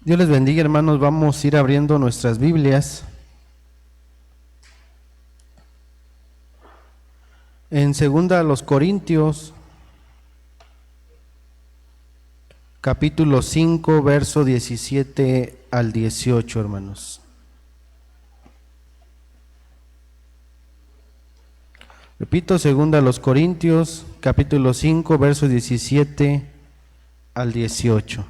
Dios les bendiga, hermanos. Vamos a ir abriendo nuestras Biblias en 2 Corintios, capítulo 5, verso 17 al 18, hermanos. Repito, 2 Corintios, capítulo 5, verso 17 al 18.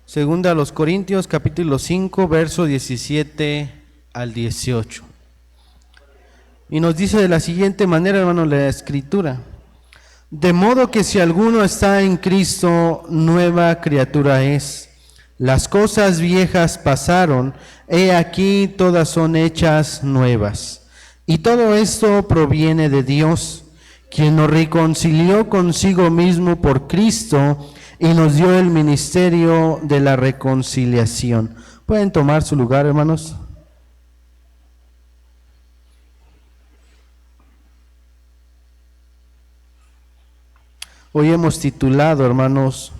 Segunda a los Corintios, capítulo 5, verso 17 al 18. Y nos dice de la siguiente manera, hermano, la Escritura: de modo que si alguno está en Cristo, nueva criatura es. Las cosas viejas pasaron, he aquí todas son hechas nuevas. Y todo esto proviene de Dios, quien nos reconcilió consigo mismo por Cristo y nos dio el ministerio de la reconciliación. ¿Pueden tomar su lugar, hermanos? Hoy hemos titulado, hermanos,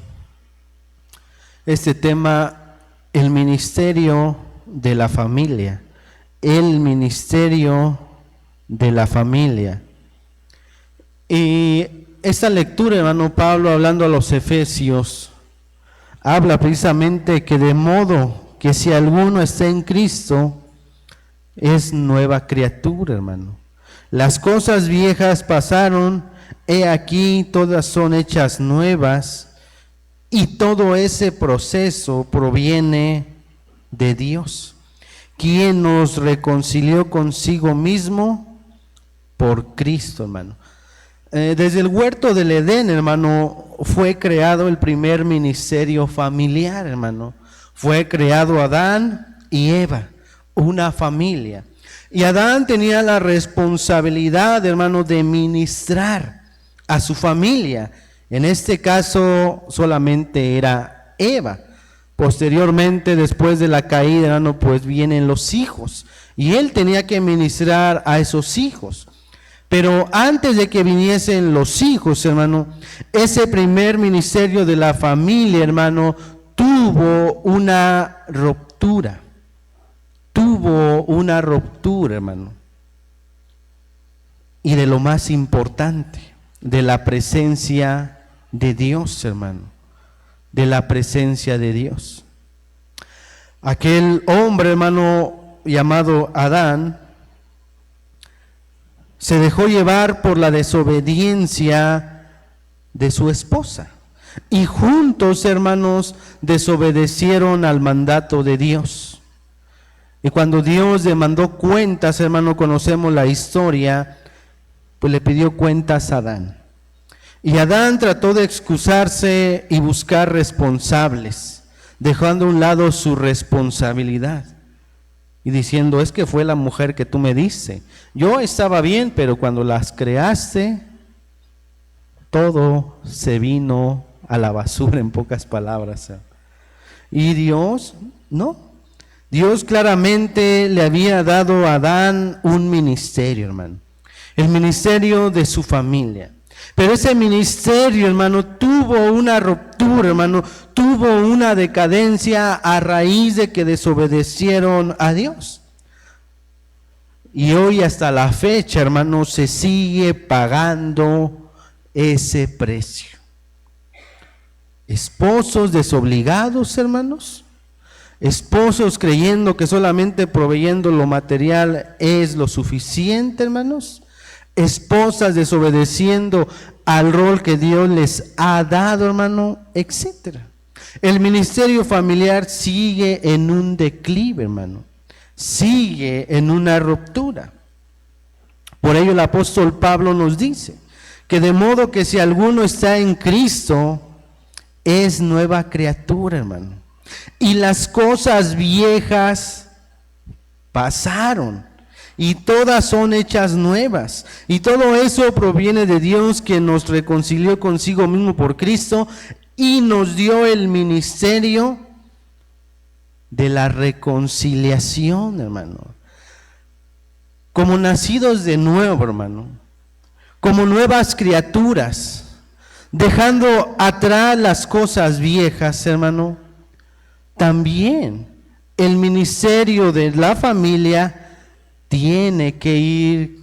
este tema, el ministerio de la familia. El ministerio de la familia. Y esta lectura, hermano, Pablo, hablando a los Efesios, habla precisamente que de modo que si alguno está en Cristo, es nueva criatura, hermano. Las cosas viejas pasaron, he aquí todas son hechas nuevas, y todo ese proceso proviene de Dios, quien nos reconcilió consigo mismo por Cristo, hermano. Desde el huerto del Edén, hermano, fue creado el primer ministerio familiar, hermano. Fue creado Adán y Eva, una familia. Y Adán tenía la responsabilidad, hermano, de ministrar a su familia. En este caso solamente era Eva. Posteriormente, después de la caída, hermano, pues vienen los hijos. Y él tenía que ministrar a esos hijos. Pero antes de que viniesen los hijos, hermano, ese primer ministerio de la familia, hermano, tuvo una ruptura. Tuvo una ruptura, hermano. Y de lo más importante, de la presencia de Dios, hermano. De la presencia de Dios. Aquel hombre, hermano, llamado Adán, se dejó llevar por la desobediencia de su esposa. Y juntos, hermanos, desobedecieron al mandato de Dios. Y cuando Dios demandó cuentas, hermano, conocemos la historia, pues le pidió cuentas a Adán. Y Adán trató de excusarse y buscar responsables, dejando a un lado su responsabilidad. Y diciendo, es que fue la mujer que tú me diste. Yo estaba bien, pero cuando las creaste, todo se vino a la basura, en pocas palabras. Y Dios, no. Dios claramente le había dado a Adán un ministerio, hermano. El ministerio de su familia. Pero ese ministerio, hermano, tuvo una ruptura, hermano, tuvo una decadencia a raíz de que desobedecieron a Dios. Y hoy hasta la fecha, hermano, se sigue pagando ese precio. Esposos desobligados, hermanos. Esposos creyendo que solamente proveyendo lo material es lo suficiente, hermanos. Esposas desobedeciendo al rol que Dios les ha dado, hermano, etcétera. El ministerio familiar sigue en un declive, hermano. Sigue en una ruptura. Por ello el apóstol Pablo nos dice que de modo que si alguno está en Cristo, es nueva criatura, hermano. Y las cosas viejas pasaron. Y todas son hechas nuevas. Y todo eso proviene de Dios, quien nos reconcilió consigo mismo por Cristo y nos dio el ministerio de la reconciliación, hermano. Como nacidos de nuevo, hermano, como nuevas criaturas, dejando atrás las cosas viejas, hermano, también el ministerio de la familia tiene que ir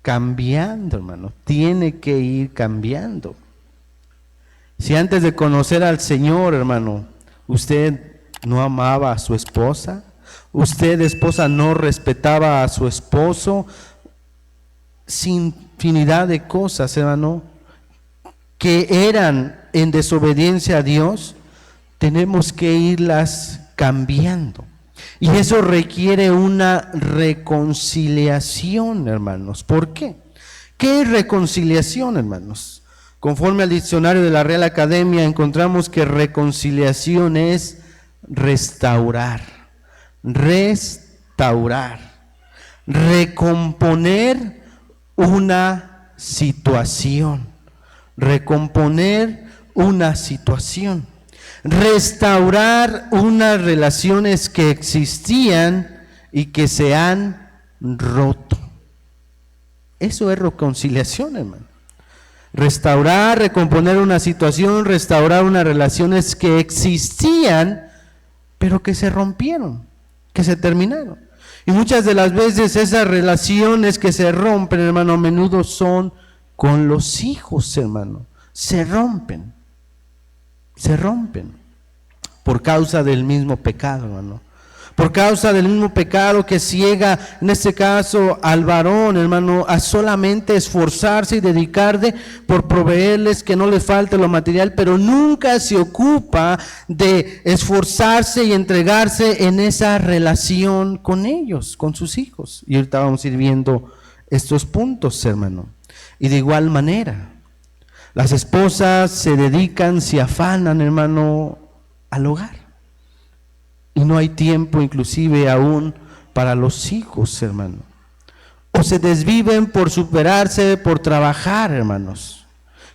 cambiando, hermano, tiene que ir cambiando. Si antes de conocer al Señor, hermano, usted no amaba a su esposa, usted, esposa, no respetaba a su esposo, sin infinidad de cosas, hermano, que eran en desobediencia a Dios, tenemos que irlas cambiando. Y eso requiere una reconciliación, hermanos. ¿Por qué? ¿Qué es reconciliación, hermanos? Conforme al diccionario de la Real Academia, encontramos que reconciliación es restaurar, recomponer una situación, restaurar unas relaciones que existían y que se han roto. Eso es reconciliación, hermano. Restaurar, recomponer una situación, restaurar unas relaciones que existían, pero que se rompieron, que se terminaron. Y muchas de las veces esas relaciones que se rompen, hermano, a menudo son con los hijos, hermano. Se rompen por causa del mismo pecado, hermano. Por causa del mismo pecado que ciega, en este caso, al varón, hermano, a solamente esforzarse y dedicarse por proveerles que no les falte lo material, pero nunca se ocupa de esforzarse y entregarse en esa relación con ellos, con sus hijos. Y ahorita vamos a ir viendo estos puntos, hermano. Y de igual manera, las esposas se dedican, se afanan, hermano, al hogar. Y no hay tiempo inclusive aún para los hijos, hermano. O se desviven por superarse, por trabajar, hermanos.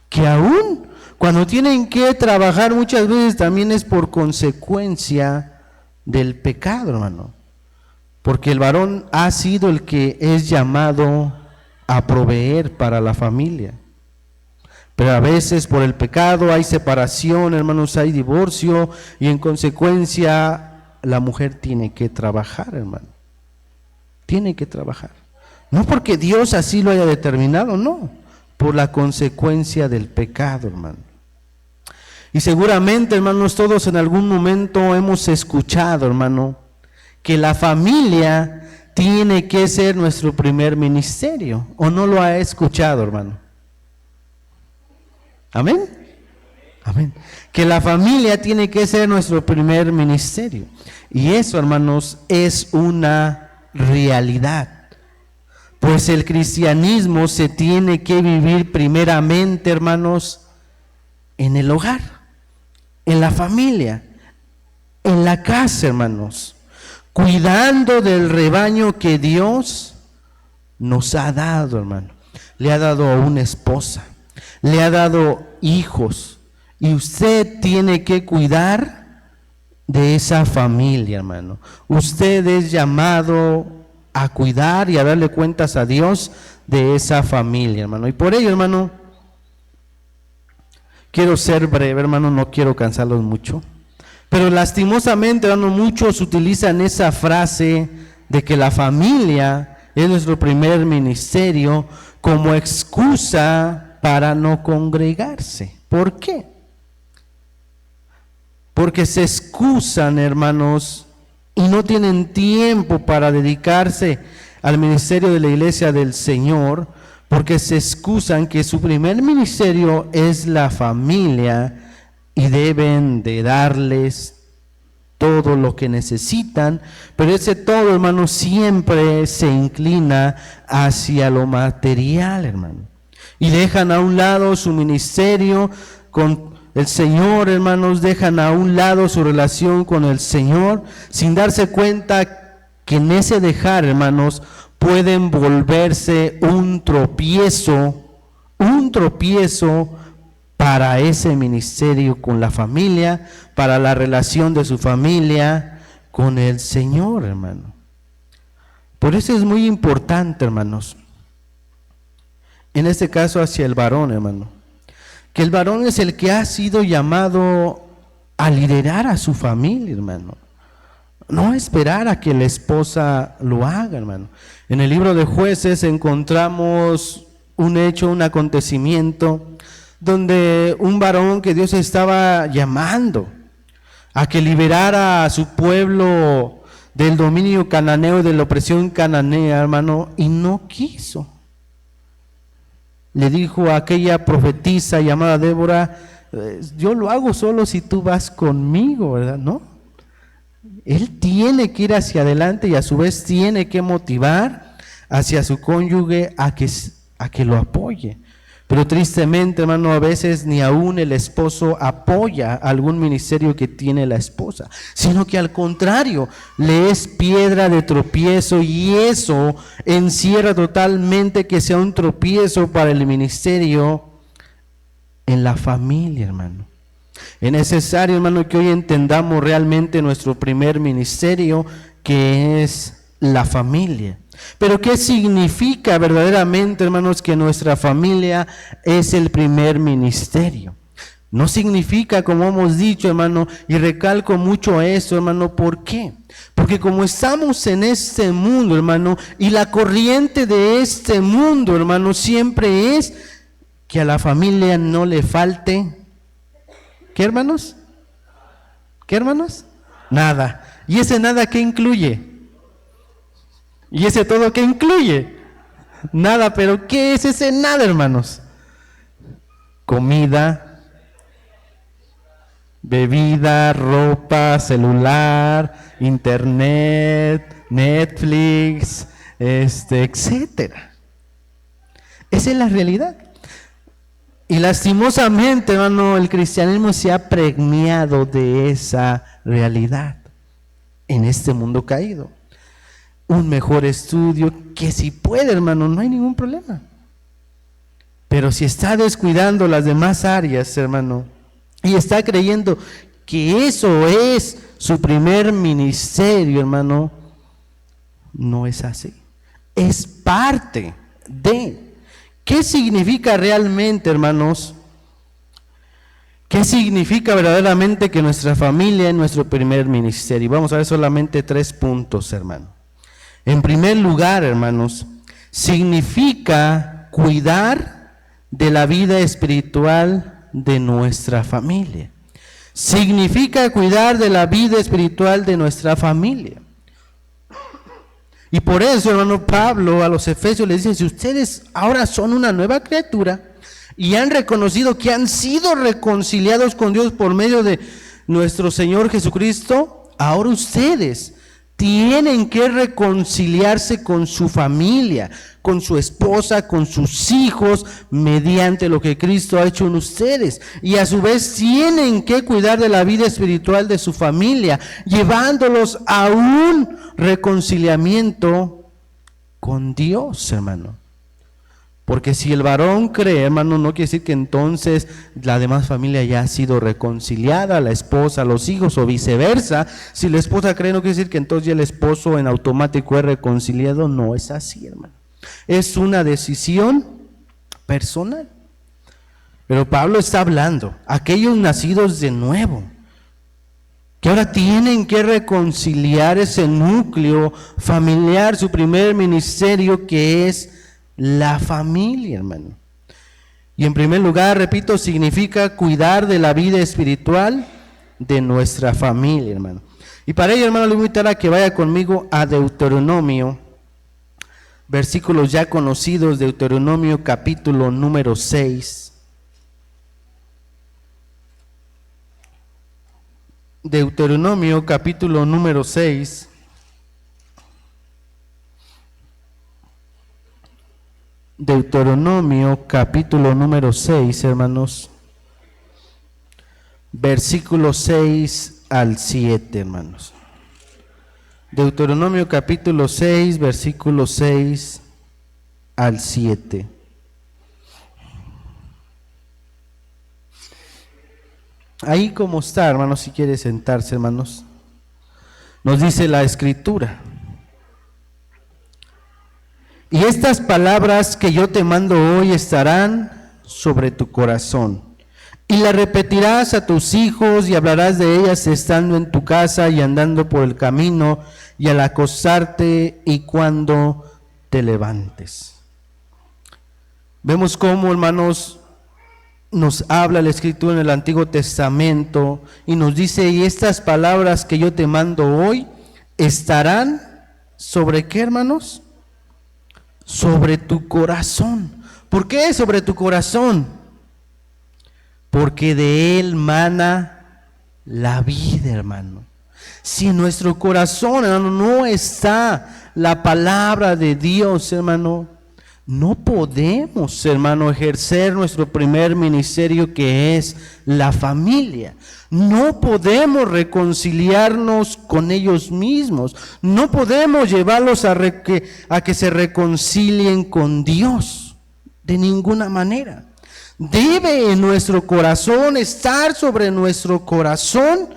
Que aún cuando tienen que trabajar muchas veces también es por consecuencia del pecado, hermano. Porque el varón ha sido el que es llamado a proveer para la familia. Pero a veces por el pecado hay separación, hermanos, hay divorcio y en consecuencia la mujer tiene que trabajar, hermano. Tiene que trabajar. No porque Dios así lo haya determinado, no. Por la consecuencia del pecado, hermano. Y seguramente, hermanos, todos en algún momento hemos escuchado, hermano, que la familia tiene que ser nuestro primer ministerio. ¿O no lo ha escuchado, hermano? Amén. Amén. Que la familia tiene que ser nuestro primer ministerio. Y eso, hermanos, es una realidad. Pues el cristianismo se tiene que vivir primeramente, hermanos, en el hogar, en la familia, en la casa, hermanos, cuidando del rebaño que Dios nos ha dado, hermano. Le ha dado a una esposa, le ha dado hijos, y usted tiene que cuidar de esa familia, hermano. Usted es llamado a cuidar y a darle cuentas a Dios de esa familia, hermano. Y por ello, hermano, quiero ser breve, hermano, no quiero cansarlos mucho. Pero lastimosamente, hermano, muchos utilizan esa frase de que la familia es nuestro primer ministerio como excusa para no congregarse. ¿Por qué? Porque se excusan, hermanos, y no tienen tiempo para dedicarse al ministerio de la iglesia del Señor, porque se excusan que su primer ministerio es la familia y deben de darles todo lo que necesitan, pero ese todo, hermano, siempre se inclina hacia lo material, hermano, y dejan a un lado su ministerio con el Señor, hermanos, dejan a un lado su relación con el Señor sin darse cuenta que en ese dejar, hermanos, pueden volverse un tropiezo para ese ministerio con la familia, para la relación de su familia con el Señor, hermano. Por eso es muy importante, hermanos, en este caso hacia el varón, hermano, que el varón es el que ha sido llamado a liderar a su familia, hermano. No esperar a que la esposa lo haga, hermano. En el libro de Jueces encontramos un hecho, un acontecimiento, donde un varón que Dios estaba llamando a que liberara a su pueblo del dominio cananeo, de la opresión cananea, hermano, y no quiso. Le dijo a aquella profetisa llamada Débora, yo lo hago solo si tú vas conmigo, ¿verdad? No. Él tiene que ir hacia adelante y a su vez tiene que motivar hacia su cónyuge a que lo apoye. Pero tristemente, hermano, a veces ni aún el esposo apoya algún ministerio que tiene la esposa, sino que al contrario, le es piedra de tropiezo, y eso encierra totalmente que sea un tropiezo para el ministerio en la familia, hermano. Es necesario, hermano, que hoy entendamos realmente nuestro primer ministerio, que es la familia. Pero ¿qué significa verdaderamente, hermanos, que nuestra familia es el primer ministerio? No significa, como hemos dicho, hermano, y recalco mucho eso, hermano, ¿por qué? Porque como estamos en este mundo, hermano, y la corriente de este mundo, hermano, siempre es que a la familia no le falte, ¿qué, hermanos? ¿Qué, hermanos? Nada. ¿Y ese nada qué incluye? ¿Y ese todo qué incluye? Nada, pero ¿qué es ese nada, hermanos? Comida, bebida, ropa, celular, internet, Netflix, etcétera. Esa es la realidad. Y lastimosamente, hermano, el cristianismo se ha preñado de esa realidad en este mundo caído. Un mejor estudio, que si puede, hermano, no hay ningún problema. Pero si está descuidando las demás áreas, hermano, y está creyendo que eso es su primer ministerio, hermano, no es así. Es parte de. ¿Qué significa realmente, hermanos? ¿Qué significa verdaderamente que nuestra familia es nuestro primer ministerio? Vamos a ver solamente 3 puntos, hermano. En primer lugar, hermanos, significa cuidar de la vida espiritual de nuestra familia. Significa cuidar de la vida espiritual de nuestra familia. Y por eso, hermano, Pablo a los Efesios les dice, si ustedes ahora son una nueva criatura y han reconocido que han sido reconciliados con Dios por medio de nuestro Señor Jesucristo, ahora ustedes tienen que reconciliarse con su familia, con su esposa, con sus hijos, mediante lo que Cristo ha hecho en ustedes. Y a su vez tienen que cuidar de la vida espiritual de su familia, llevándolos a un reconciliamiento con Dios, hermano. Porque si el varón cree, hermano, no quiere decir que entonces la demás familia ya ha sido reconciliada, la esposa, los hijos o viceversa. Si la esposa cree, no quiere decir que entonces ya el esposo en automático es reconciliado. No es así, hermano. Es una decisión personal. Pero Pablo está hablando, aquellos nacidos de nuevo, que ahora tienen que reconciliar ese núcleo familiar, su primer ministerio, que es la familia, hermano. Y en primer lugar, repito, significa cuidar de la vida espiritual de nuestra familia, hermano. Y para ello, hermano, le voy a invitar a que vaya conmigo a Deuteronomio, versículos ya conocidos, Deuteronomio capítulo número 6. Deuteronomio capítulo número 6. Deuteronomio capítulo número 6, hermanos, versículo 6 al 7, hermanos. Deuteronomio capítulo 6, versículo 6 al 7. Ahí como está, hermanos, si quiere sentarse, hermanos. Nos dice la Escritura: y estas palabras que yo te mando hoy estarán sobre tu corazón, y las repetirás a tus hijos y hablarás de ellas estando en tu casa y andando por el camino y al acostarte y cuando te levantes. Vemos cómo, hermanos, nos habla la Escritura en el Antiguo Testamento y nos dice: y estas palabras que yo te mando hoy estarán sobre ¿qué, hermanos? Sobre tu corazón. ¿Por qué sobre tu corazón? Porque de él mana la vida, hermano. Si en nuestro corazón, hermano, no está la palabra de Dios, hermano, no podemos, hermano, ejercer nuestro primer ministerio, que es la familia. No podemos reconciliarnos con ellos mismos. No podemos llevarlos a que se reconcilien con Dios. De ninguna manera. Debe en nuestro corazón, estar sobre nuestro corazón,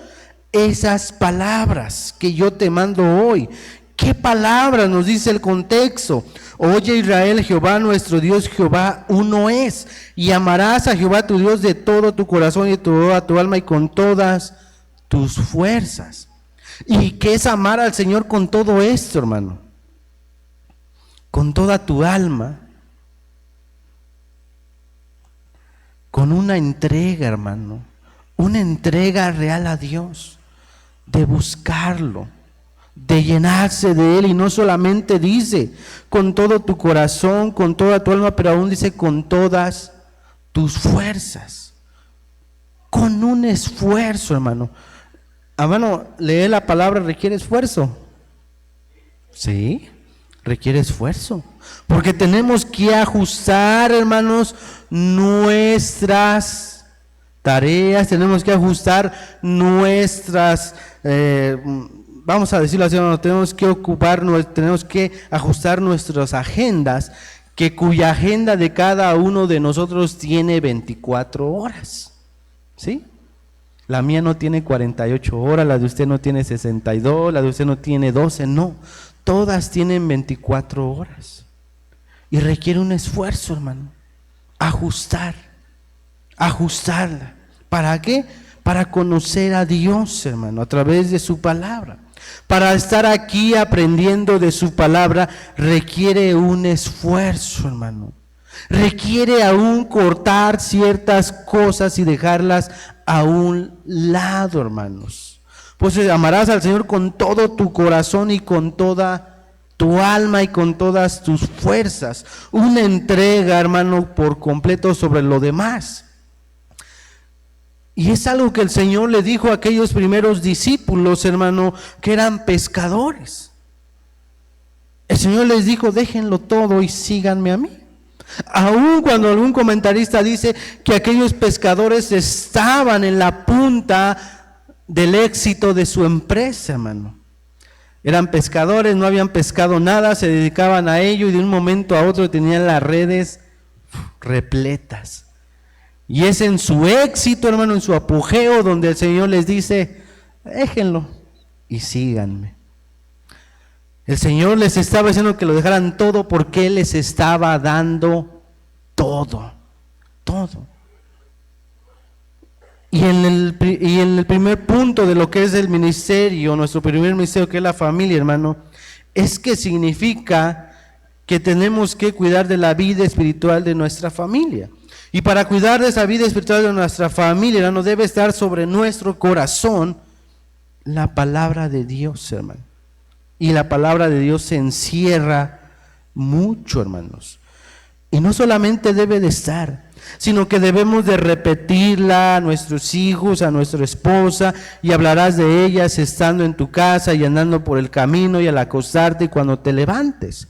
esas palabras que yo te mando hoy. ¿Qué palabras? Nos dice el contexto: oye Israel, Jehová nuestro Dios, Jehová uno es, y amarás a Jehová tu Dios de todo tu corazón y de toda tu alma y con todas tus fuerzas. ¿Y qué es amar al Señor con todo esto, hermano? Con toda tu alma, con una entrega, hermano, una entrega real a Dios, de buscarlo, de llenarse de Él. Y no solamente dice con todo tu corazón, con toda tu alma, pero aún dice con todas tus fuerzas, con un esfuerzo, hermano. Hermano, leer la palabra requiere esfuerzo. Sí, requiere esfuerzo, porque tenemos que ajustar, hermanos, nuestras tareas, tenemos que ajustar nuestras, vamos a decirlo así, hermano, tenemos que ajustar nuestras agendas, cuya agenda de cada uno de nosotros tiene 24 horas, ¿sí? La mía no tiene 48 horas, la de usted no tiene 62, la de usted no tiene 12, no. Todas tienen 24 horas. Y requiere un esfuerzo, hermano. Ajustarla. ¿Para qué? Para conocer a Dios, hermano, a través de su palabra. Para estar aquí aprendiendo de su palabra requiere un esfuerzo, hermano. Requiere aún cortar ciertas cosas y dejarlas a un lado, hermanos. Pues amarás al Señor con todo tu corazón y con toda tu alma y con todas tus fuerzas. Una entrega, hermano, por completo sobre lo demás. Y es algo que el Señor le dijo a aquellos primeros discípulos, hermano, que eran pescadores. El Señor les dijo: déjenlo todo y síganme a mí. Aun cuando algún comentarista dice que aquellos pescadores estaban en la punta del éxito de su empresa, hermano. Eran pescadores, no habían pescado nada, se dedicaban a ello y de un momento a otro tenían las redes repletas. Y es en su éxito, hermano, en su apogeo, donde el Señor les dice: déjenlo y síganme. El Señor les estaba diciendo que lo dejaran todo, porque Él les estaba dando todo. Y en el primer punto de lo que es el ministerio, nuestro primer ministerio, que es la familia, hermano, es que significa que tenemos que cuidar de la vida espiritual de nuestra familia. Y para cuidar de esa vida espiritual de nuestra familia, hermano, debe estar sobre nuestro corazón la palabra de Dios, hermano. Y la palabra de Dios se encierra mucho, hermanos. Y no solamente debe de estar, sino que debemos de repetirla a nuestros hijos, a nuestra esposa, y hablarás de ellas estando en tu casa y andando por el camino y al acostarte y cuando te levantes.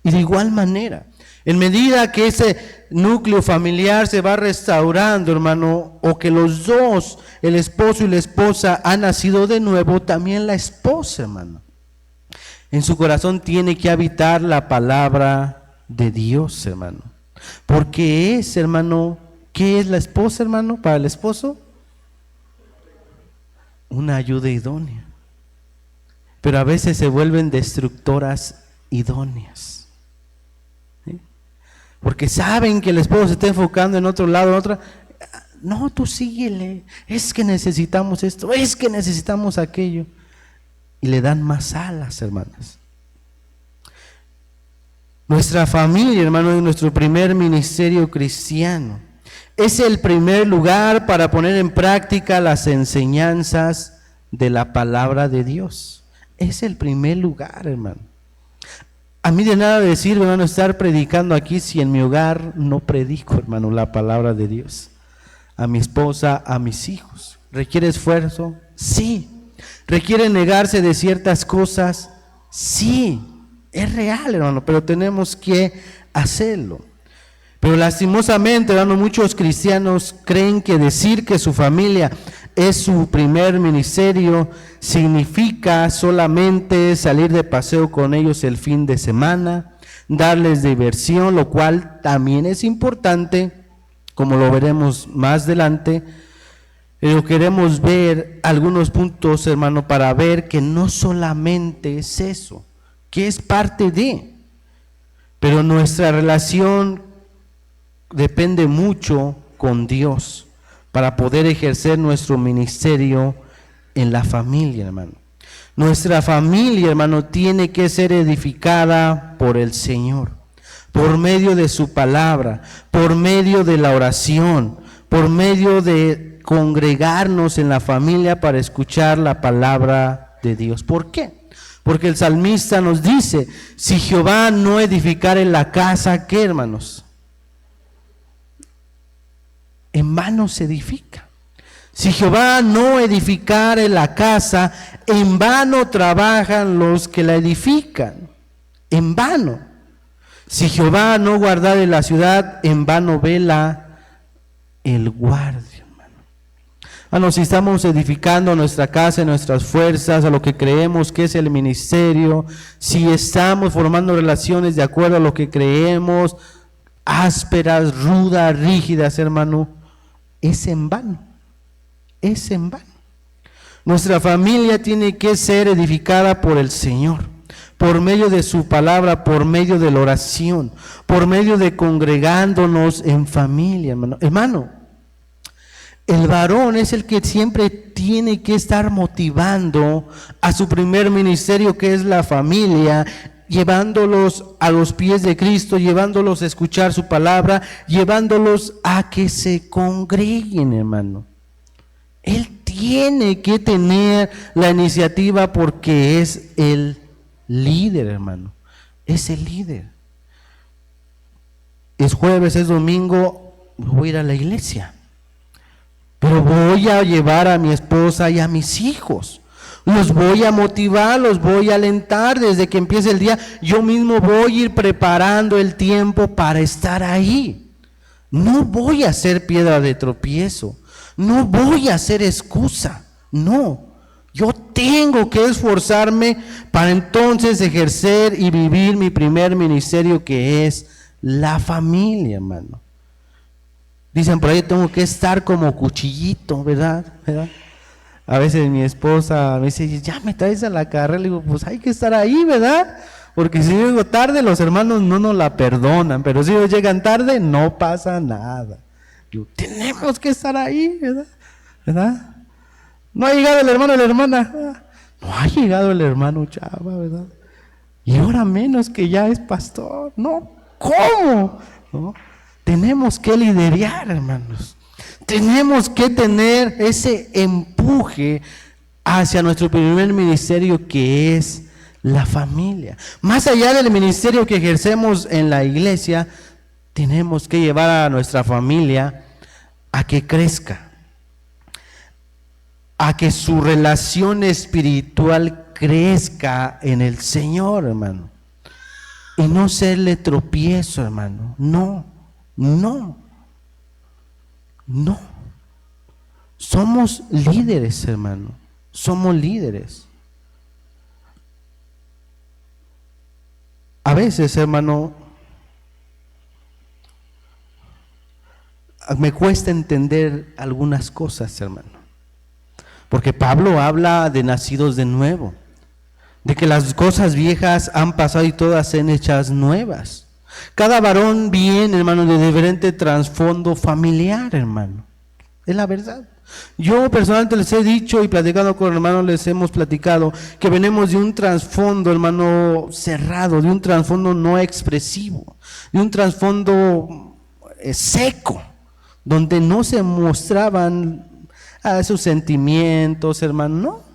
Y de igual manera, en medida que ese núcleo familiar se va restaurando, hermano, o que los dos, el esposo y la esposa, han nacido de nuevo, también la esposa, hermano, en su corazón tiene que habitar la palabra de Dios, hermano. Porque es, hermano, ¿qué es la esposa, hermano? Para el esposo, una ayuda idónea. pero a veces se vuelven destructoras idóneas. ¿Sí? Porque saben que el esposo se está enfocando en otro lado, en otra. No, tú síguele, es que necesitamos esto, es que necesitamos aquello. Y le dan más alas, hermanas. Nuestra familia, hermano, es nuestro primer ministerio cristiano. Es el primer lugar para poner en práctica las enseñanzas de la palabra de Dios. Es el primer lugar, hermano. A mí de nada me sirve, hermano, estar predicando aquí si en mi hogar no predico, hermano, la palabra de Dios. A mi esposa, a mis hijos. ¿Requiere esfuerzo? Sí. ¿Requiere negarse de ciertas cosas? Sí. Es real, hermano, pero tenemos que hacerlo. Pero lastimosamente, hermano, muchos cristianos creen que decir que su familia es su primer ministerio significa solamente salir de paseo con ellos el fin de semana, darles diversión, lo cual también es importante, como lo veremos más adelante. Pero queremos ver algunos puntos, hermano, para ver que no solamente es eso, que es parte de, pero nuestra relación depende mucho con Dios para poder ejercer nuestro ministerio en la familia, hermano. Nuestra familia, hermano, tiene que ser edificada por el Señor, por medio de su palabra, por medio de la oración, por medio de congregarnos en la familia para escuchar la palabra de Dios. ¿Por qué? Porque el salmista nos dice, si Jehová no edificare la casa, ¿qué, hermanos? En vano se edifica. Si Jehová no edificare la casa, en vano trabajan los que la edifican. En vano. Si Jehová no guardare la ciudad, en vano vela el guardia, hermano. Bueno, si estamos edificando nuestra casa, nuestras fuerzas, a lo que creemos que es el ministerio, si estamos formando relaciones de acuerdo a lo que creemos, ásperas, rudas, rígidas, hermano, es en vano, es en vano. Nuestra familia tiene que ser edificada por el Señor, por medio de su palabra, por medio de la oración, por medio de congregándonos en familia, hermano. Hermano, el varón es el que siempre tiene que estar motivando a su primer ministerio, que es la familia, llevándolos a los pies de Cristo, llevándolos a escuchar su palabra, llevándolos a que se congreguen, hermano. Él tiene que tener la iniciativa porque es el líder, hermano. Es el líder. Es jueves, es domingo, voy a ir a la iglesia. Pero voy a llevar a mi esposa y a mis hijos. Los voy a motivar, los voy a alentar desde que empiece el día. Yo mismo voy a ir preparando el tiempo para estar ahí. No voy a hacer piedra de tropiezo. No voy a hacer excusa. No. Yo tengo que esforzarme para entonces ejercer y vivir mi primer ministerio, que es la familia, hermano. Dicen por ahí, tengo que estar como cuchillito, ¿verdad? A veces mi esposa me dice, ya me traes a la carrera. Le digo, pues hay que estar ahí, ¿verdad? Porque si llego tarde, los hermanos no nos la perdonan, pero si ellos llegan tarde, no pasa nada. Digo, tenemos que estar ahí, ¿verdad? No ha llegado el hermano o la hermana. No ha llegado el hermano Chava, ¿verdad? Y ahora menos que ya es pastor. No, ¿cómo? ¿No? Tenemos que liderar, hermanos. Tenemos que tener ese empuje hacia nuestro primer ministerio, que es la familia. Más allá del ministerio que ejercemos en la iglesia, tenemos que llevar a nuestra familia a que crezca, a que su relación espiritual crezca en el Señor, hermano. Y no serle tropiezo, hermano. No. Somos líderes, hermano. Somos líderes. A veces, hermano, me cuesta entender algunas cosas, hermano. Porque Pablo habla de nacidos de nuevo. de que las cosas viejas han pasado y todas sean hechas nuevas. Cada varón viene, hermano, de diferente trasfondo familiar, hermano. Es la verdad. Yo personalmente les he dicho y platicando con hermanos, les hemos platicado que venimos de un trasfondo, hermano, cerrado, de un trasfondo no expresivo, de un trasfondo seco, donde no se mostraban sus sentimientos, hermano, no.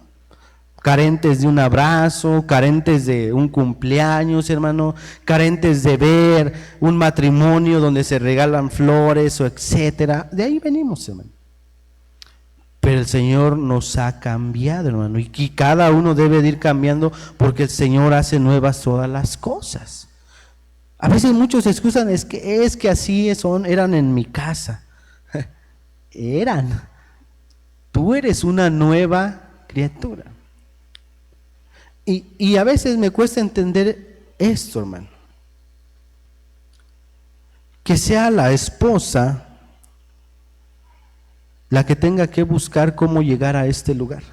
Carentes de un abrazo, carentes de un cumpleaños, hermano, carentes de ver un matrimonio donde se regalan flores o etcétera. De ahí venimos, hermano. Pero el Señor nos ha cambiado, hermano, y cada uno debe de ir cambiando porque el Señor hace nuevas todas las cosas. A veces muchos se excusan, es que así eran en mi casa. Eran. Tú eres una nueva criatura. Y a veces me cuesta entender esto, hermano. Que sea la esposa la que tenga que buscar cómo llegar a este lugar.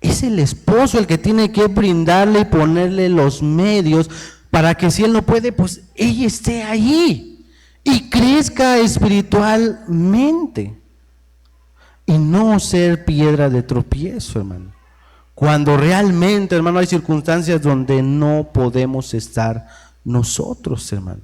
Es el esposo el que tiene que brindarle y ponerle los medios para que si él no puede, pues ella esté allí y crezca espiritualmente. Y no ser piedra de tropiezo, hermano. Cuando realmente, hermano, hay circunstancias donde no podemos estar nosotros, hermano.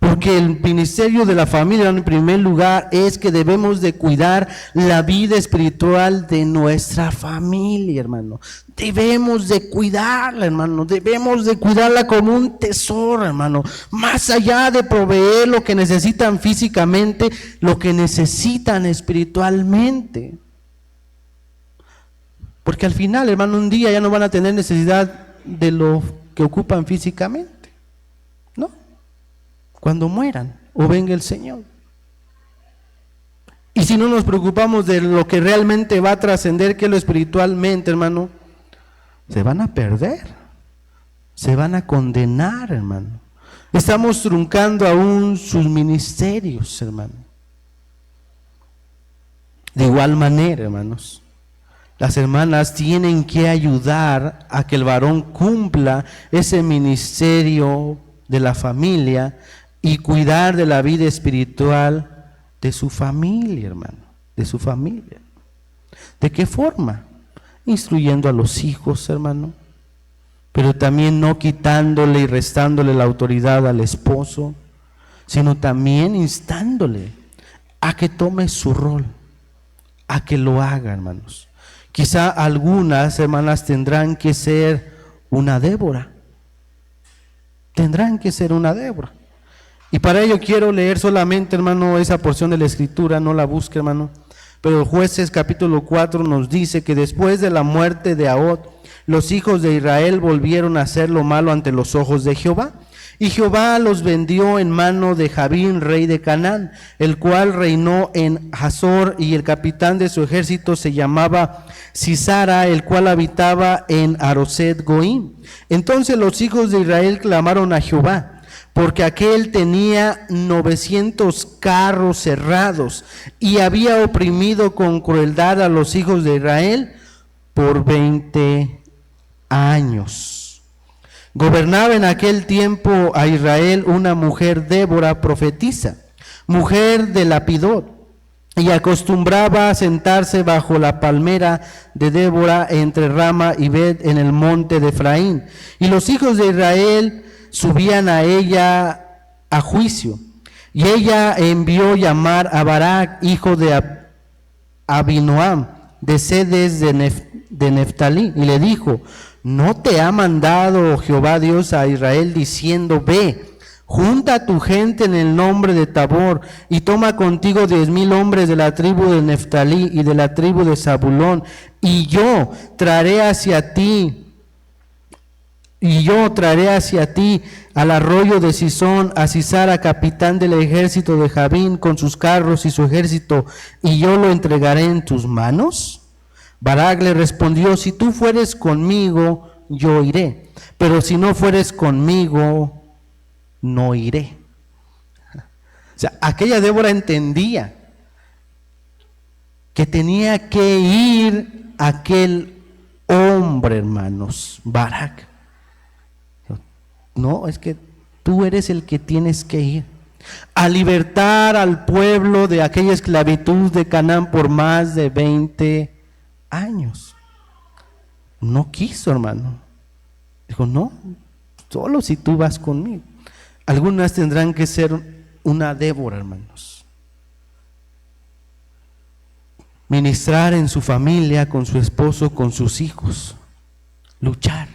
Porque el ministerio de la familia, en primer lugar, es que debemos de cuidar la vida espiritual de nuestra familia, hermano. Debemos de cuidarla, hermano. Debemos de cuidarla como un tesoro, hermano. Más allá de proveer lo que necesitan físicamente, lo que necesitan espiritualmente. Porque al final, hermano, un día ya no van a tener necesidad de lo que ocupan físicamente, ¿no? Cuando mueran o venga el Señor. Y si no nos preocupamos de lo que realmente va a trascender, que es lo espiritualmente, hermano, se van a perder, se van a condenar, hermano. Estamos truncando aún sus ministerios, hermano. De igual manera, hermanos, las hermanas tienen que ayudar a que el varón cumpla ese ministerio de la familia y cuidar de la vida espiritual de su familia, hermano, de su familia. ¿De qué forma? Instruyendo a los hijos, hermano, pero también no quitándole y restándole la autoridad al esposo, sino también instándole a que tome su rol, a que lo haga, hermanos. Quizá algunas hermanas tendrán que ser una Débora, tendrán que ser una Débora. Y para ello quiero leer solamente, hermano, esa porción de la Escritura, no la busque, hermano. Pero Jueces capítulo 4 nos dice que después de la muerte de Ahod, los hijos de Israel volvieron a hacer lo malo ante los ojos de Jehová. Y Jehová los vendió en mano de Jabín, rey de Canaán, el cual reinó en Hazor, y el capitán de su ejército se llamaba Sisara, el cual habitaba en Aroset Goim. Entonces los hijos de Israel clamaron a Jehová, porque aquél tenía 900 carros cerrados y había oprimido con crueldad a los hijos de Israel por 20 años. Gobernaba en aquel tiempo a Israel una mujer Débora profetisa, mujer de Lapidot, y acostumbraba a sentarse bajo la palmera de Débora entre Rama y Bet en el monte de Efraín. Y los hijos de Israel subían a ella a juicio, y ella envió llamar a Barak, hijo de Abinoam, de Sedes de Neftalí, y le dijo: ¿no te ha mandado Jehová Dios a Israel diciendo: ve, junta a tu gente en el nombre de Tabor, y toma contigo 10,000 hombres de la tribu de Neftalí y de la tribu de Zabulón, y yo traeré hacia ti al arroyo de Sisón a Sisara, capitán del ejército de Jabín, con sus carros y su ejército, y yo lo entregaré en tus manos? Barak le respondió: si tú fueres conmigo, yo iré, pero si no fueres conmigo, no iré. O sea, aquella Débora entendía que tenía que ir aquel hombre, hermanos, Barak. No, es que tú eres el que tienes que ir a libertar al pueblo de aquella esclavitud de Canaán por más de 20 años. No quiso, hermano. Dijo, no, solo si tú vas conmigo. Algunas tendrán que ser una Débora, hermanos. Ministrar en su familia, con su esposo, con sus hijos. Luchar.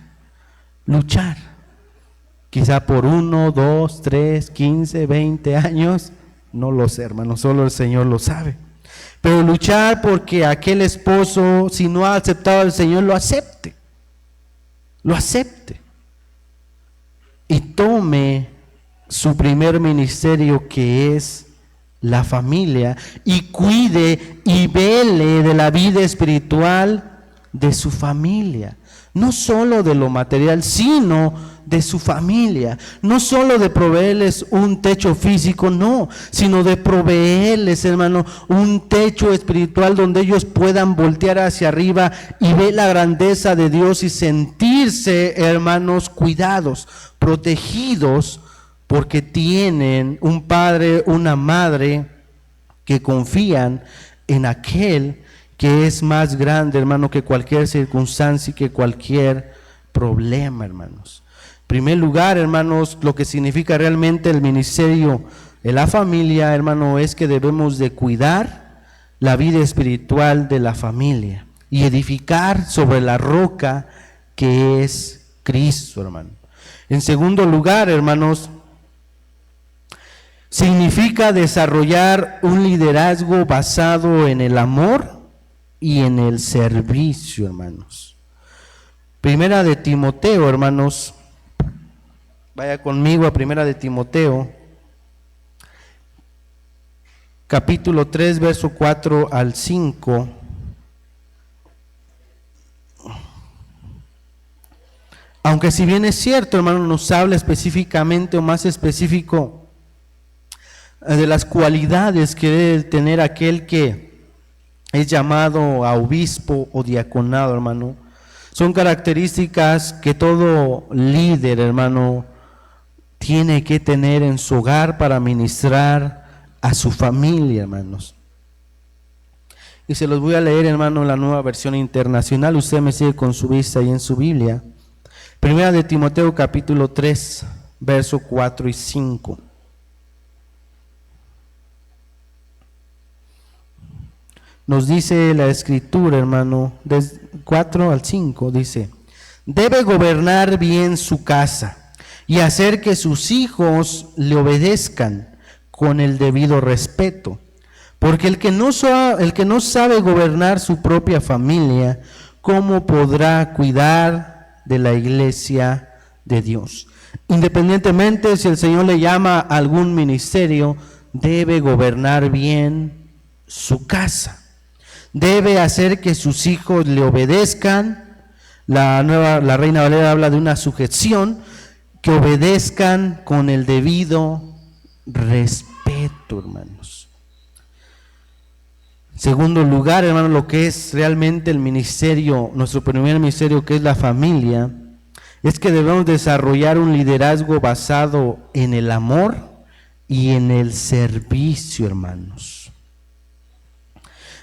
Quizá por 1, 2, 3, 15, 20 años. No lo sé, hermano, solo el Señor lo sabe. Pero luchar porque aquel esposo, si no ha aceptado al Señor, lo acepte. Y tome su primer ministerio, que es la familia, y cuide y vele de la vida espiritual de su familia. No solo de lo material, sino de su familia. No solo de proveerles un techo físico, no, sino de proveerles, hermano, un techo espiritual donde ellos puedan voltear hacia arriba y ver la grandeza de Dios y sentirse, hermanos, cuidados, protegidos, porque tienen un padre, una madre que confían en aquel que es más grande, hermano, que cualquier circunstancia y que cualquier problema, hermanos. En primer lugar, hermanos, lo que significa realmente el ministerio en la familia, hermano, es que debemos de cuidar la vida espiritual de la familia y edificar sobre la roca que es Cristo, hermano. En segundo lugar, hermanos, significa desarrollar un liderazgo basado en el amor y en el servicio, hermanos. Primera de Timoteo, hermanos, vaya conmigo a Primera de Timoteo, capítulo 3, verso 4 al 5. Aunque si bien es cierto, hermano, nos habla específicamente o más específico de las cualidades que debe tener aquel que es llamado a obispo o diaconado, hermano. Son características que todo líder, hermano, tiene que tener en su hogar para ministrar a su familia, hermanos. Y se los voy a leer, hermano, en la Nueva Versión Internacional. Usted me sigue con su vista ahí en su Biblia. Primera de Timoteo, capítulo 3, verso 4 y 5. Nos dice la Escritura, hermano, desde 4 al 5, dice: debe gobernar bien su casa y hacer que sus hijos le obedezcan con el debido respeto, porque el que no sabe gobernar su propia familia, ¿cómo podrá cuidar de la iglesia de Dios? Independientemente si el Señor le llama a algún ministerio, debe gobernar bien su casa. Debe hacer que sus hijos le obedezcan. La Reina Valera habla de una sujeción, que obedezcan con el debido respeto, hermanos. En segundo lugar, hermano, lo que es realmente el ministerio, nuestro primer ministerio, que es la familia, es que debemos desarrollar un liderazgo basado en el amor y en el servicio, hermanos.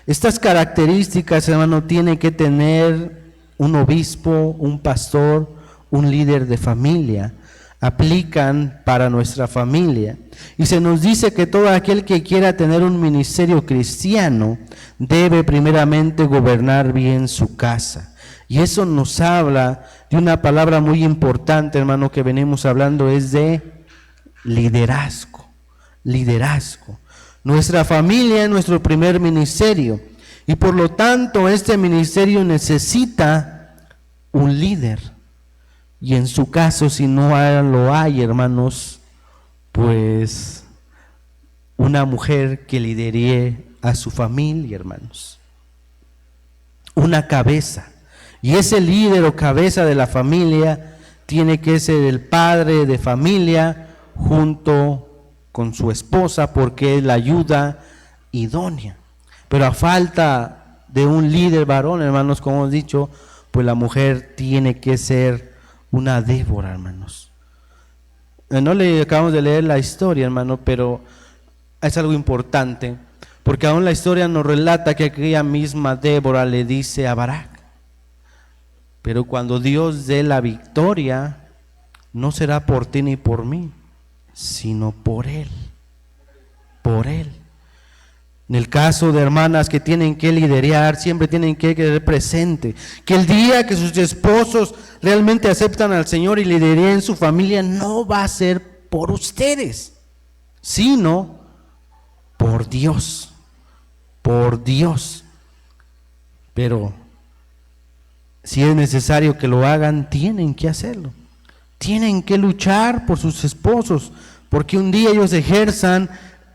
Estas características, hermano, tiene que tener un obispo, un pastor, un líder de familia. Aplican para nuestra familia. Y se nos dice que todo aquel que quiera tener un ministerio cristiano debe primeramente gobernar bien su casa. Y eso nos habla de una palabra muy importante, hermano, que venimos hablando, es de liderazgo. Liderazgo. Nuestra familia es nuestro primer ministerio y por lo tanto este ministerio necesita un líder. Y en su caso, si no lo hay, hermanos, pues una mujer que lidere a su familia, hermanos. Una cabeza. Y ese líder o cabeza de la familia tiene que ser el padre de familia junto con su esposa, porque es la ayuda idónea. Pero a falta de un líder varón, hermanos, como hemos dicho, pues la mujer tiene que ser una Débora, hermanos. No le acabamos de leer la historia, hermano, pero es algo importante, porque aún la historia nos relata que aquella misma Débora le dice a Barak: pero cuando Dios dé la victoria, no será por ti ni por mí, sino por Él, por Él. En el caso de hermanas que tienen que liderar, siempre tienen que quedar presente, que el día que sus esposos realmente aceptan al Señor y lideren su familia, no va a ser por ustedes, sino por Dios, por Dios. Pero si es necesario que lo hagan, tienen que hacerlo. Tienen que luchar por sus esposos, porque un día ellos ejerzan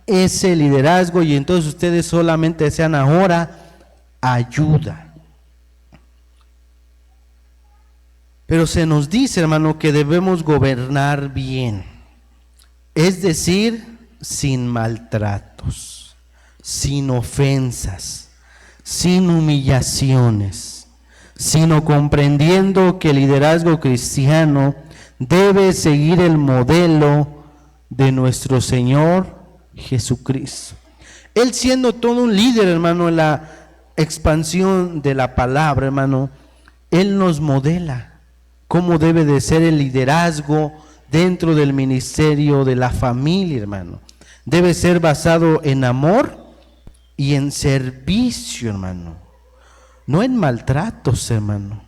ese liderazgo y entonces ustedes solamente sean ahora ayuda. Pero se nos dice, hermano, que debemos gobernar bien, es decir, sin maltratos, sin ofensas, sin humillaciones, sino comprendiendo que el liderazgo cristiano debe seguir el modelo de nuestro Señor Jesucristo. Él, siendo todo un líder, hermano, en la expansión de la palabra, hermano, Él nos modela cómo debe de ser el liderazgo dentro del ministerio de la familia, hermano. Debe ser basado en amor y en servicio, hermano. No en maltratos, hermano,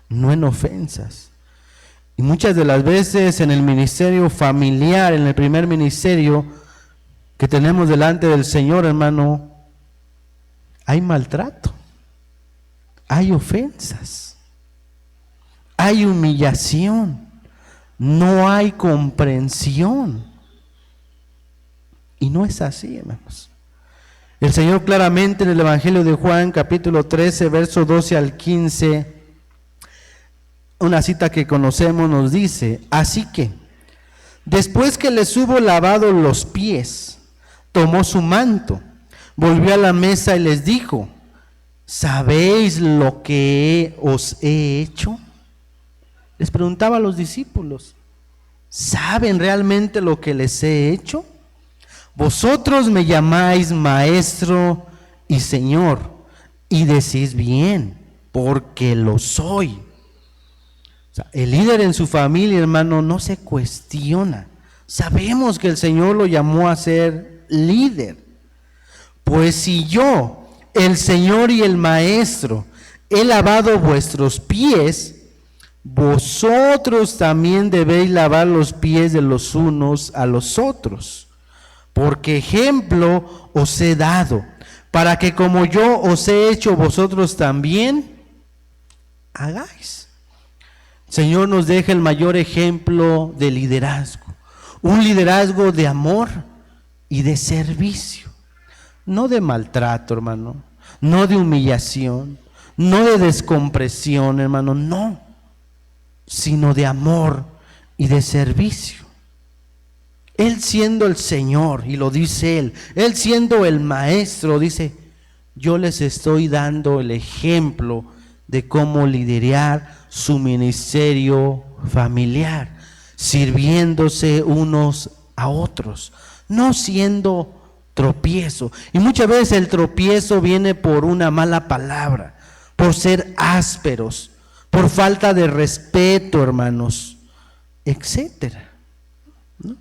no en ofensas. Y muchas de las veces en el ministerio familiar, en el primer ministerio que tenemos delante del Señor, hermano, hay maltrato, hay ofensas, hay humillación, no hay comprensión. Y no es así, hermanos. El Señor claramente en el Evangelio de Juan, capítulo 13, verso 12 al 15, una cita que conocemos, nos dice: así que, después que les hubo lavado los pies, tomó su manto, volvió a la mesa y les dijo: ¿sabéis lo que os he hecho? Les preguntaba a los discípulos: ¿saben realmente lo que les he hecho? Vosotros me llamáis maestro y Señor, y decís bien, porque lo soy. O sea, el líder en su familia, hermano, no se cuestiona. Sabemos que el Señor lo llamó a ser líder. Pues si yo, el Señor y el Maestro, he lavado vuestros pies, vosotros también debéis lavar los pies de los unos a los otros. Porque ejemplo os he dado, para que como yo os he hecho, vosotros también hagáis. El Señor nos deja el mayor ejemplo de liderazgo, un liderazgo de amor y de servicio, no de maltrato, hermano, no de humillación, no de descompresión, hermano, no, sino de amor y de servicio. Él siendo el Señor, y lo dice Él siendo el Maestro, dice: yo les estoy dando el ejemplo de cómo liderar su ministerio familiar, sirviéndose unos a otros, no siendo tropiezo. Y muchas veces el tropiezo viene por una mala palabra, por ser ásperos, por falta de respeto, hermanos, etcétera, ¿no?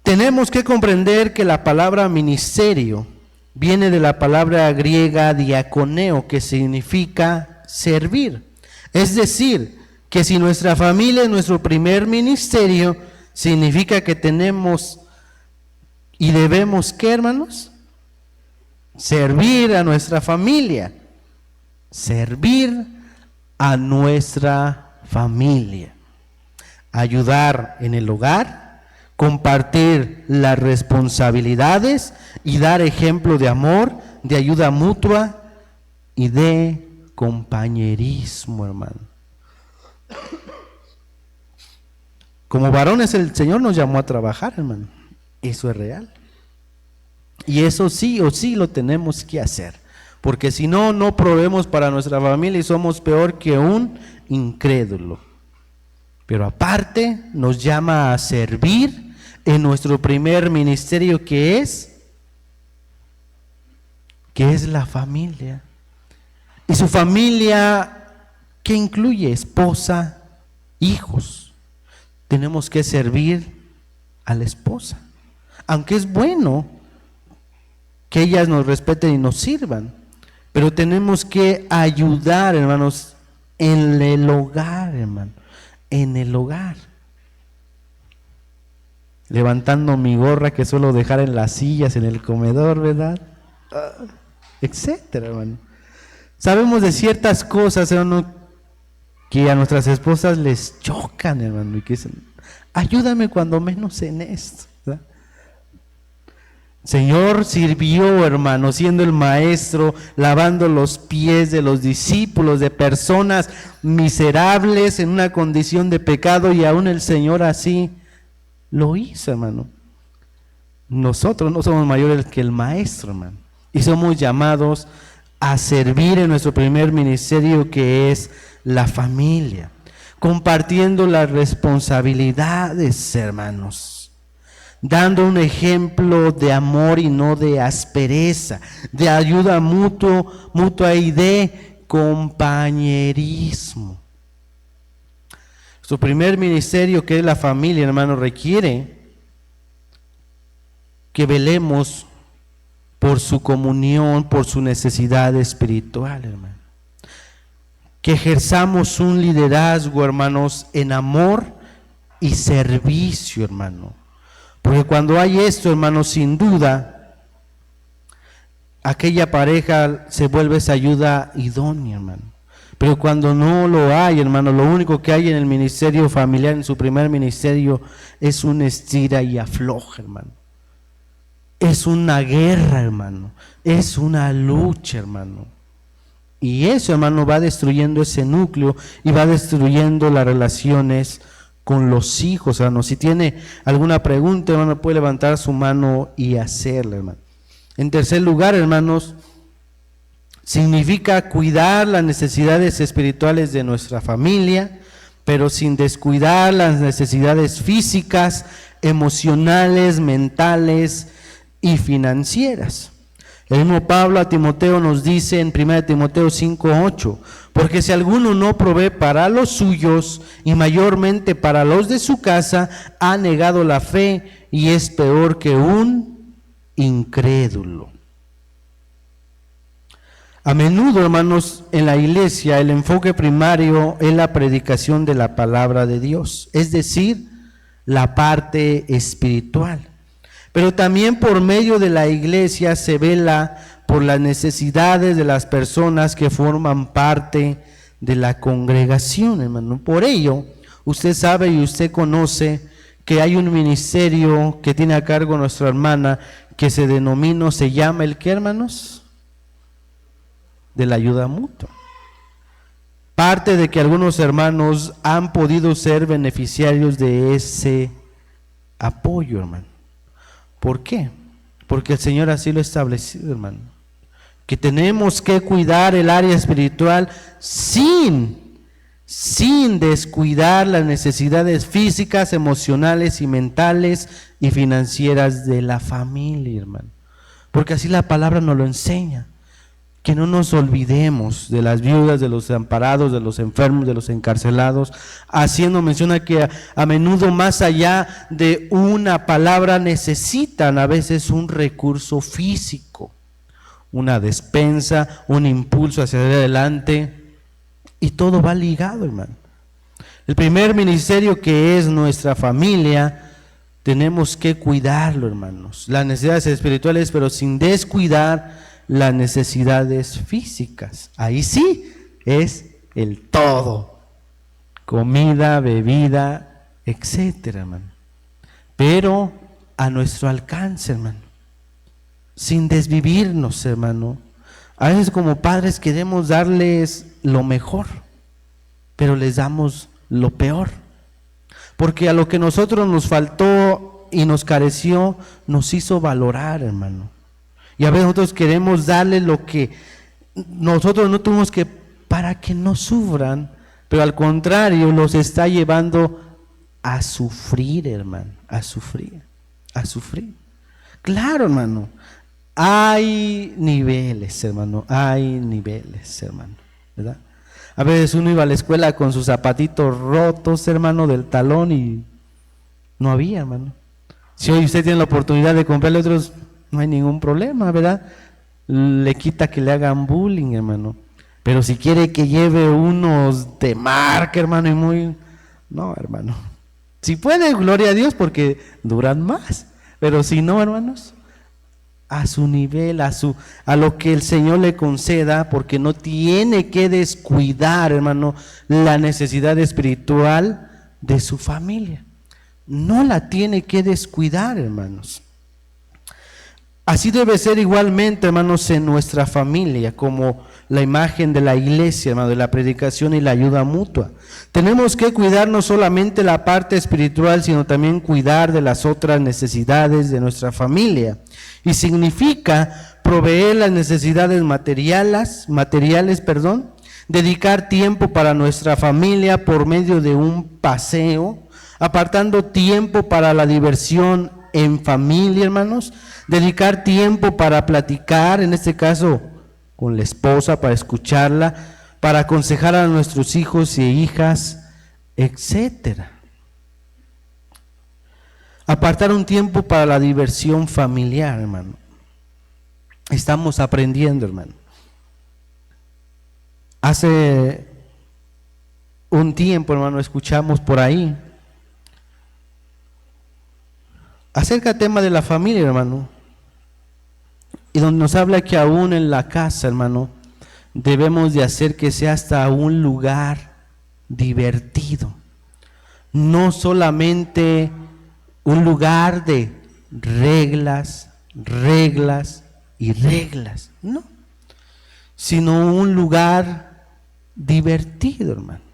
Tenemos que comprender que la palabra ministerio viene de la palabra griega diaconeo, que significa servir. Es decir, que si nuestra familia es nuestro primer ministerio, significa que tenemos y debemos, ¿qué, hermanos? Servir a nuestra familia. Servir a nuestra familia. Ayudar en el hogar, compartir las responsabilidades y dar ejemplo de amor, de ayuda mutua y de compañerismo, hermano. Como varones el Señor nos llamó a trabajar, hermano. Eso es real. Y eso sí o sí lo tenemos que hacer, porque si no, no proveemos para nuestra familia y somos peor que un incrédulo. Pero aparte nos llama a servir en nuestro primer ministerio, que es la familia. Y su familia, ¿qué incluye? Esposa, hijos. Tenemos que servir a la esposa, aunque es bueno que ellas nos respeten y nos sirvan, pero tenemos que ayudar, hermanos, en el hogar, hermano, en el hogar. Levantando mi gorra que suelo dejar en las sillas, en el comedor, ¿verdad? Etcétera, hermano. Sabemos de ciertas cosas, hermano, que a nuestras esposas les chocan, hermano, y que dicen, ayúdame cuando menos en esto, ¿verdad? Señor sirvió, hermano, siendo el maestro, lavando los pies de los discípulos, de personas miserables en una condición de pecado, y aún el Señor así lo hizo, hermano. Nosotros no somos mayores que el maestro, hermano, y somos llamados a servir en nuestro primer ministerio, que es la familia, compartiendo las responsabilidades, hermanos, dando un ejemplo de amor y no de aspereza, de ayuda mutua y de compañerismo. Su primer ministerio, que es la familia, hermano, requiere que velemos por su comunión, por su necesidad espiritual, hermano. Que ejerzamos un liderazgo, hermanos, en amor y servicio, hermano. Porque cuando hay esto, hermanos, sin duda, aquella pareja se vuelve esa ayuda idónea, hermano. Pero cuando no lo hay, hermano, lo único que hay en el ministerio familiar, en su primer ministerio, es un estira y afloja, hermano. Es una guerra, hermano. Es una lucha, hermano. Y eso, hermano, va destruyendo ese núcleo y va destruyendo las relaciones con los hijos, hermano. Si tiene alguna pregunta, hermano, puede levantar su mano y hacerla, hermano. En tercer lugar, hermanos, significa cuidar las necesidades espirituales de nuestra familia, pero sin descuidar las necesidades físicas, emocionales, mentales y financieras. El mismo Pablo a Timoteo nos dice en 1 Timoteo 5:8, porque si alguno no provee para los suyos y mayormente para los de su casa, ha negado la fe y es peor que un incrédulo. A menudo, hermanos, en la iglesia el enfoque primario es la predicación de la palabra de Dios, es decir, la parte espiritual. Pero también por medio de la iglesia se vela por las necesidades de las personas que forman parte de la congregación, hermano. Por ello, usted sabe y usted conoce que hay un ministerio que tiene a cargo nuestra hermana que se denomina, se llama ¿el qué, hermanos? De la ayuda mutua. Parte de que algunos hermanos han podido ser beneficiarios de ese apoyo, hermano. ¿Por qué? Porque el Señor así lo ha establecido, hermano. Que tenemos que cuidar el área espiritual sin descuidar las necesidades físicas, emocionales y mentales y financieras de la familia, hermano. Porque así la palabra nos lo enseña. Que no nos olvidemos de las viudas, de los desamparados, de los enfermos, de los encarcelados, haciendo mención a que a menudo más allá de una palabra necesitan a veces un recurso físico, una despensa, un impulso hacia adelante, y todo va ligado, hermano. El primer ministerio, que es nuestra familia, tenemos que cuidarlo, hermanos, las necesidades espirituales, pero sin descuidar las necesidades físicas. Ahí sí es el todo, comida, bebida, etcétera, hermano. Pero a nuestro alcance, hermano, sin desvivirnos, hermano. A veces como padres queremos darles lo mejor, pero les damos lo peor, porque a lo que nosotros nos faltó y nos careció, nos hizo valorar, hermano. Y a veces nosotros queremos darle lo que nosotros no tuvimos que, para que no sufran, pero al contrario los está llevando a sufrir, hermano, a sufrir. Claro, hermano, hay niveles, hermano, ¿verdad? A veces uno iba a la escuela con sus zapatitos rotos, hermano, del talón y no había, hermano. Si hoy usted tiene la oportunidad de comprarle otros, no hay ningún problema, ¿verdad? Le quita que le hagan bullying, hermano. Pero si quiere que lleve unos de marca, hermano, y muy... No, hermano. Si puede, gloria a Dios, porque duran más. Pero si no, hermanos, a su nivel, a lo que el Señor le conceda, porque no tiene que descuidar, hermano, la necesidad espiritual de su familia. No la tiene que descuidar, hermanos. Así debe ser igualmente, hermanos, en nuestra familia, como la imagen de la iglesia, hermano, de la predicación y la ayuda mutua. Tenemos que cuidar no solamente la parte espiritual, sino también cuidar de las otras necesidades de nuestra familia. Y significa proveer las necesidades materiales, dedicar tiempo para nuestra familia por medio de un paseo, apartando tiempo para la diversión en familia, hermanos, dedicar tiempo para platicar, en este caso con la esposa, para escucharla, para aconsejar a nuestros hijos e hijas, etcétera. Apartar un tiempo para la diversión familiar, hermano. Estamos aprendiendo, hermano. Hace un tiempo, hermano, escuchamos por ahí acerca del tema de la familia, hermano, y donde nos habla que aún en la casa, hermano, debemos de hacer que sea hasta un lugar divertido, no solamente un lugar de reglas y reglas, no, sino un lugar divertido, hermano.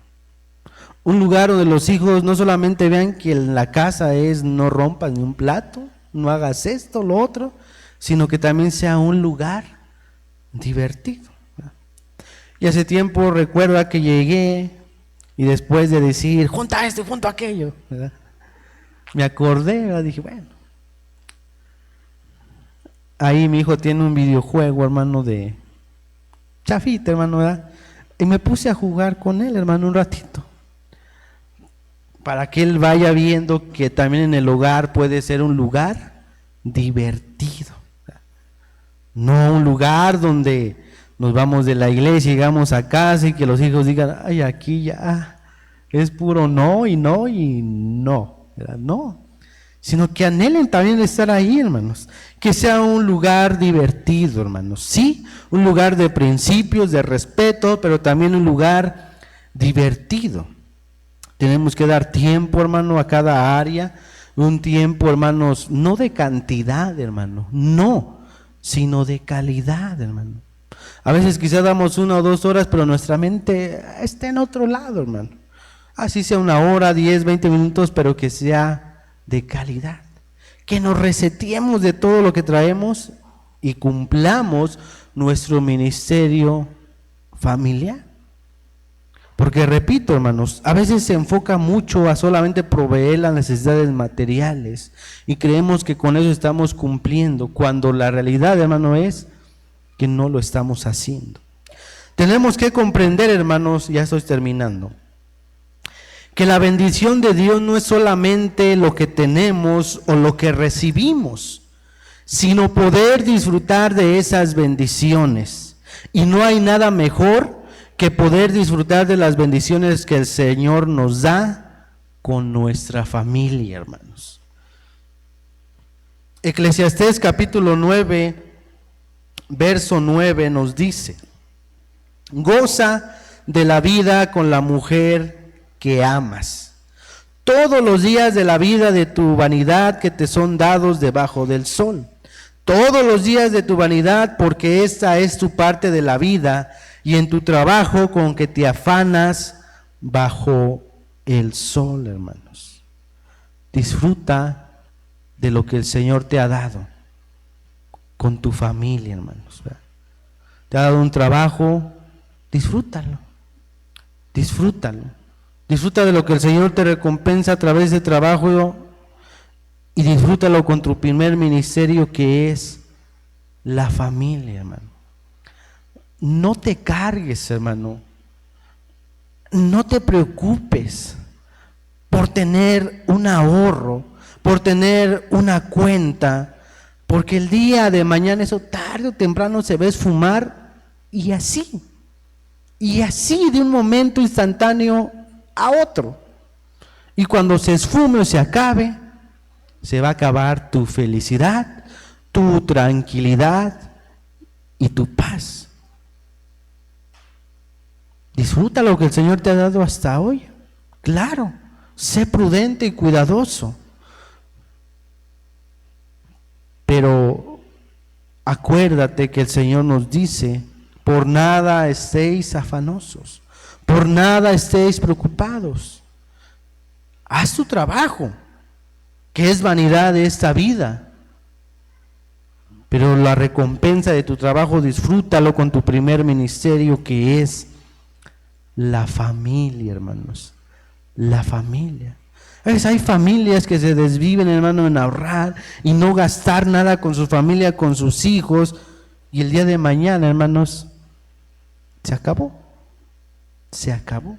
Un lugar donde los hijos no solamente vean que en la casa es no rompas ni un plato, no hagas esto, lo otro, sino que también sea un lugar divertido. Y hace tiempo recuerdo que llegué y después de decir, junta esto y junta aquello, ¿verdad? Me acordé, ¿verdad? Dije, bueno, ahí mi hijo tiene un videojuego, hermano, de chafita, hermano, ¿verdad? Y me puse a jugar con él, hermano, un ratito, para que él vaya viendo que también en el hogar puede ser un lugar divertido, no un lugar donde nos vamos de la iglesia, llegamos a casa y que los hijos digan, ay, aquí ya es puro no, ¿verdad? No, sino que anhelen también estar ahí, hermanos, que sea un lugar divertido, hermanos, sí, un lugar de principios, de respeto, pero también un lugar divertido. Tenemos que dar tiempo, hermano, a cada área, un tiempo, hermanos, no de cantidad, hermano, no, sino de calidad, hermano. A veces quizás damos 1 o 2 horas, pero nuestra mente está en otro lado, hermano. Así sea 1 hora, 10, 20 minutos, pero que sea de calidad. Que nos reseteemos de todo lo que traemos y cumplamos nuestro ministerio familiar. Porque repito, hermanos, a veces se enfoca mucho a solamente proveer las necesidades materiales y creemos que con eso estamos cumpliendo, cuando la realidad, hermano, es que no lo estamos haciendo. Tenemos que comprender, hermanos, ya estoy terminando, que la bendición de Dios no es solamente lo que tenemos o lo que recibimos, sino poder disfrutar de esas bendiciones. Y no hay nada mejor que poder disfrutar de las bendiciones que el Señor nos da con nuestra familia, hermanos. Eclesiastés capítulo 9, verso 9 nos dice: goza de la vida con la mujer que amas, todos los días de la vida de tu vanidad que te son dados debajo del sol, todos los días de tu vanidad, porque esta es tu parte de la vida, y en tu trabajo con que te afanas bajo el sol, hermanos. Disfruta de lo que el Señor te ha dado. con tu familia, hermanos. Te ha dado un trabajo, disfrútalo. Disfrútalo. Disfruta de lo que el Señor te recompensa a través de trabajo y disfrútalo con tu primer ministerio, que es la familia, hermano. No te cargues, hermano. No te preocupes por tener un ahorro, por tener una cuenta, porque el día de mañana eso tarde o temprano se va a esfumar y así de un momento instantáneo a otro. Y cuando se esfume o se acabe, se va a acabar tu felicidad, tu tranquilidad y tu paz. Disfruta lo que el Señor te ha dado hasta hoy. Claro, sé prudente y cuidadoso. Pero acuérdate que el Señor nos dice: por nada estéis afanosos, por nada estéis preocupados. Haz tu trabajo, que es vanidad de esta vida. Pero la recompensa de tu trabajo, disfrútalo con tu primer ministerio, que es la familia, hermanos. La familia. Hay familias que se desviven, hermano, en ahorrar y no gastar nada con su familia, con sus hijos, y el día de mañana, hermanos, se acabó. Se acabó.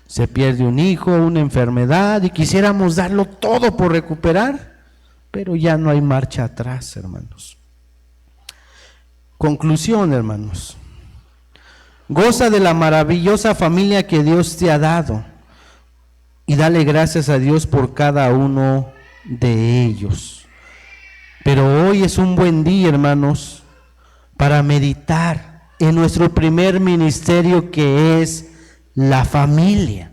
Se pierde un hijo, una enfermedad, y quisiéramos darlo todo por recuperar, pero ya no hay marcha atrás, hermanos. Conclusión, hermanos. Goza de la maravillosa familia que Dios te ha dado y dale gracias a Dios por cada uno de ellos. Pero hoy es un buen día, hermanos, para meditar en nuestro primer ministerio, que es la familia,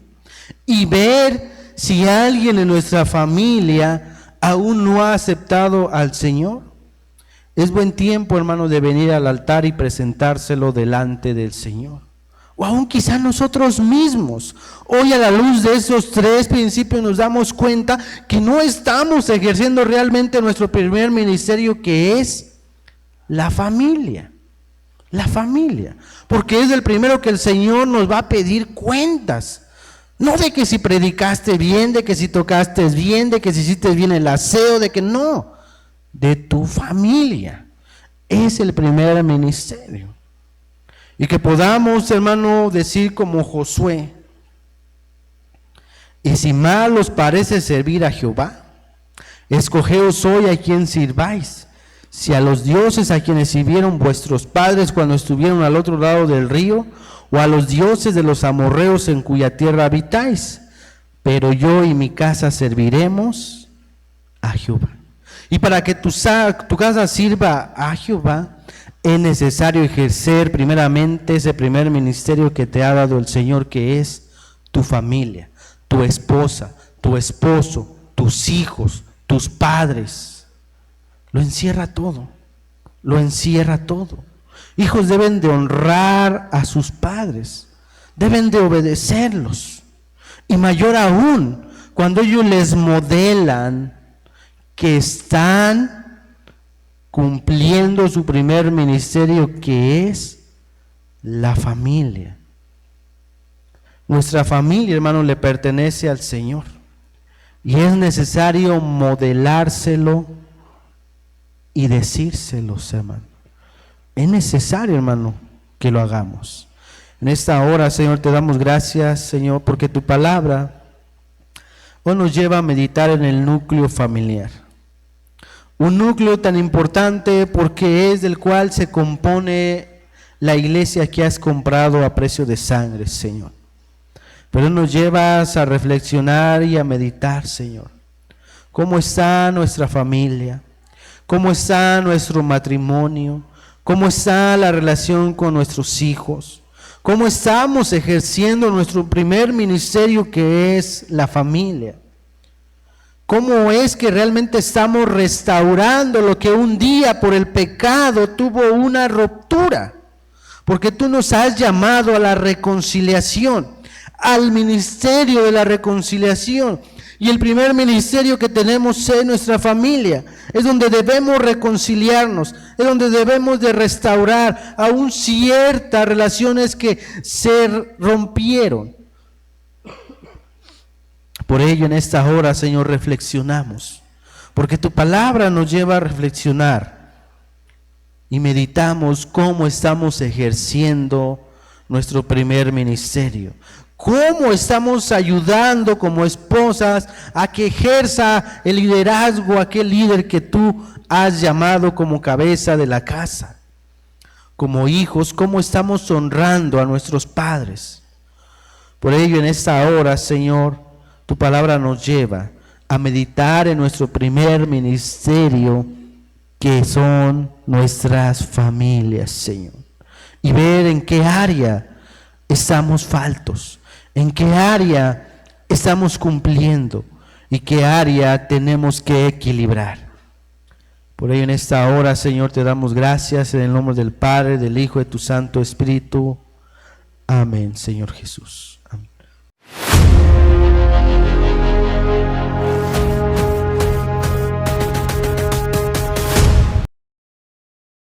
y ver si alguien en nuestra familia aún no ha aceptado al Señor. Es buen tiempo, hermano, de venir al altar y presentárselo delante del Señor. O aún quizá nosotros mismos. Hoy, a la luz de esos tres principios, nos damos cuenta que no estamos ejerciendo realmente nuestro primer ministerio, que es la familia. La familia. Porque es el primero que el Señor nos va a pedir cuentas. No de que si predicaste bien, de que si tocaste bien, de que si hiciste bien el aseo, de que no. De tu familia. Es el primer ministerio. Y que podamos, hermano, decir como Josué: y si mal os parece servir a Jehová, escogeos hoy a quien sirváis, si a los dioses a quienes sirvieron vuestros padres cuando estuvieron al otro lado del río, o a los dioses de los amorreos en cuya tierra habitáis, pero yo y mi casa serviremos a Jehová. Y para que tu casa sirva a Jehová, es necesario ejercer primeramente ese primer ministerio que te ha dado el Señor, que es tu familia, tu esposa, tu esposo, tus hijos, tus padres. Lo encierra todo, lo encierra todo. Hijos deben de honrar a sus padres, deben de obedecerlos. Y mayor aún, cuando ellos les modelan que están cumpliendo su primer ministerio, que es la familia. Nuestra familia, hermano, le pertenece al Señor. Y es necesario modelárselo y decírselos, hermano. Es necesario, hermano, que lo hagamos. En esta hora, Señor, te damos gracias, Señor, porque tu palabra hoy nos lleva a meditar en el núcleo familiar. Un núcleo tan importante porque es del cual se compone la iglesia que has comprado a precio de sangre, Señor. Pero nos llevas a reflexionar y a meditar, Señor. ¿Cómo está nuestra familia? ¿Cómo está nuestro matrimonio? ¿Cómo está la relación con nuestros hijos? ¿Cómo estamos ejerciendo nuestro primer ministerio, que es la familia? ¿Cómo es que realmente estamos restaurando lo que un día por el pecado tuvo una ruptura? Porque tú nos has llamado a la reconciliación, al ministerio de la reconciliación. Y el primer ministerio que tenemos es nuestra familia. Es donde debemos reconciliarnos. Es donde debemos de restaurar aún ciertas relaciones que se rompieron. Por ello en esta hora, Señor, reflexionamos. Porque tu palabra nos lleva a reflexionar. Y meditamos cómo estamos ejerciendo nuestro primer ministerio. ¿Cómo estamos ayudando como esposas a que ejerza el liderazgo aquel líder que tú has llamado como cabeza de la casa? Como hijos, ¿cómo estamos honrando a nuestros padres? Por ello, en esta hora, Señor, tu palabra nos lleva a meditar en nuestro primer ministerio, que son nuestras familias, Señor. Y ver en qué área estamos faltos. ¿En qué área estamos cumpliendo? ¿Y qué área tenemos que equilibrar? Por ello en esta hora, Señor, te damos gracias en el nombre del Padre, del Hijo y de tu Santo Espíritu. Amén, Señor Jesús. Amén.